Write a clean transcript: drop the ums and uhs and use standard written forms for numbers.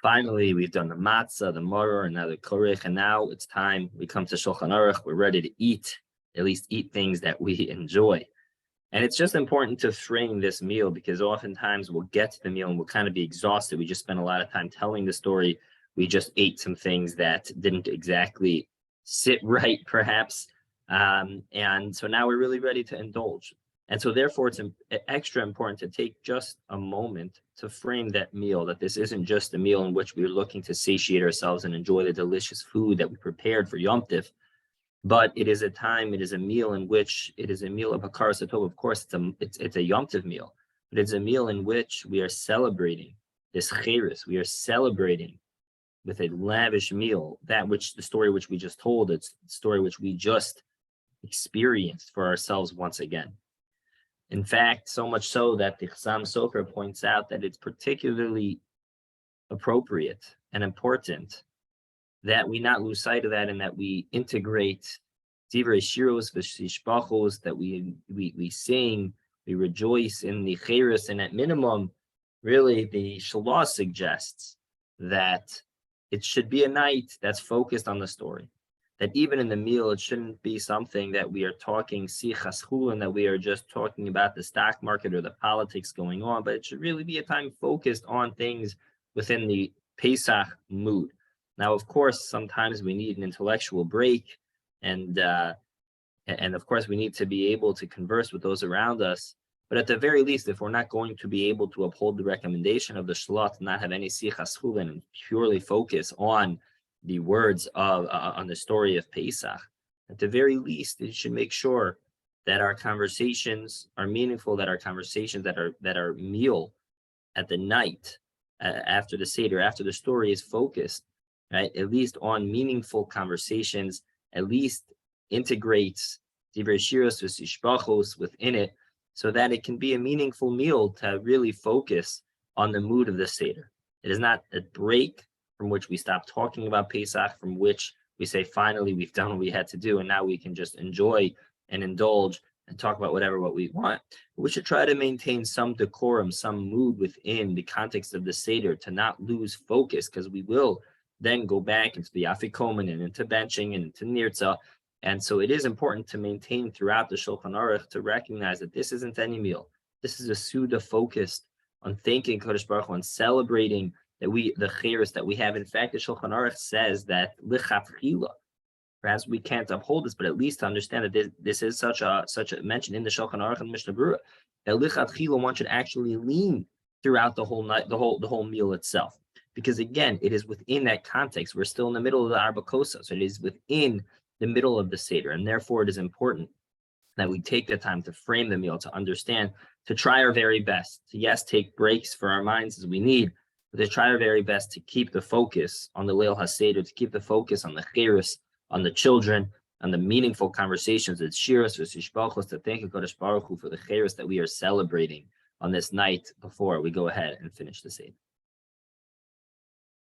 Finally, we've done the matzah, the maror, and now the korich, and now it's time. We come to Shulchan Aruch. We're ready to eat, at least eat things that we enjoy. And it's just important to frame this meal because oftentimes we'll get to the meal and we'll kind of be exhausted. We just spent a lot of time telling the story. We just ate some things that didn't exactly sit right, perhaps. And so now we're really ready to indulge. And so therefore, it's extra important to take just a moment to frame that meal, that this isn't just a meal in which we're looking to satiate ourselves and enjoy the delicious food that we prepared for Yom Tif, but it is a time, it is a meal in which it is a meal of Hakar Satov. Of course, it's a Yom Tif meal, but it's a meal in which we are celebrating this Cheres. We are celebrating with a lavish meal, that which the story which we just told, it's the story which we just experienced for ourselves once again. In fact, so much so that the Chassam Sofer points out that it's particularly appropriate and important that we not lose sight of that and that we integrate divrei shiros v'shishbachos, that we sing, we rejoice in the cheres, and at minimum, really the Shalah suggests that it should be a night that's focused on the story. That even in the meal, it shouldn't be something that we are talking sichas chulin, that we are just talking about the stock market or the politics going on, but it should really be a time focused on things within the Pesach mood. Now, of course, sometimes we need an intellectual break, and of course, we need to be able to converse with those around us. But at the very least, if we're not going to be able to uphold the recommendation of the Shalat, to not have any sichas chulin and purely focus on the words of on the story of Pesach, at the very least, it should make sure that our conversations are meaningful, that our conversations that are meal at the night after the Seder, after the story is focused, right, at least on meaningful conversations, at least integrates divrei shiros v'sishbachos within it, so that it can be a meaningful meal to really focus on the mood of the Seder. It is not a break from which we stop talking about Pesach, from which we say, finally, we've done what we had to do, and now we can just enjoy and indulge and talk about what we want. But we should try to maintain some decorum, some mood within the context of the Seder, to not lose focus, because we will then go back into the afikomen and into benching and into nirtza. And so it is important to maintain throughout the Shulchan Aruch to recognize that this isn't any meal. This is a Suda focused on thanking Kodesh Baruch Hu, on celebrating that the cheres that we have. In fact, the Shulchan Aruch says that lichatchila, perhaps we can't uphold this, but at least to understand that this is such a mention in the Shulchan Aruch and Mishnah Berurah, that lichatchila one should actually lean throughout the whole night, the whole meal itself, because again, it is within that context. We're still in the middle of the Arba Kosa, so it is within the middle of the Seder, and therefore it is important that we take the time to frame the meal, to understand, to try our very best, to yes, take breaks for our minds as we need, but to try our very best to keep the focus on the Leil HaSeder, to keep the focus on the cheres, on the children, on the meaningful conversations, it's shiras, v'sishbachos, to thank Kodesh Baruch Hu for the cheres that we are celebrating on this night before we go ahead and finish the Seder.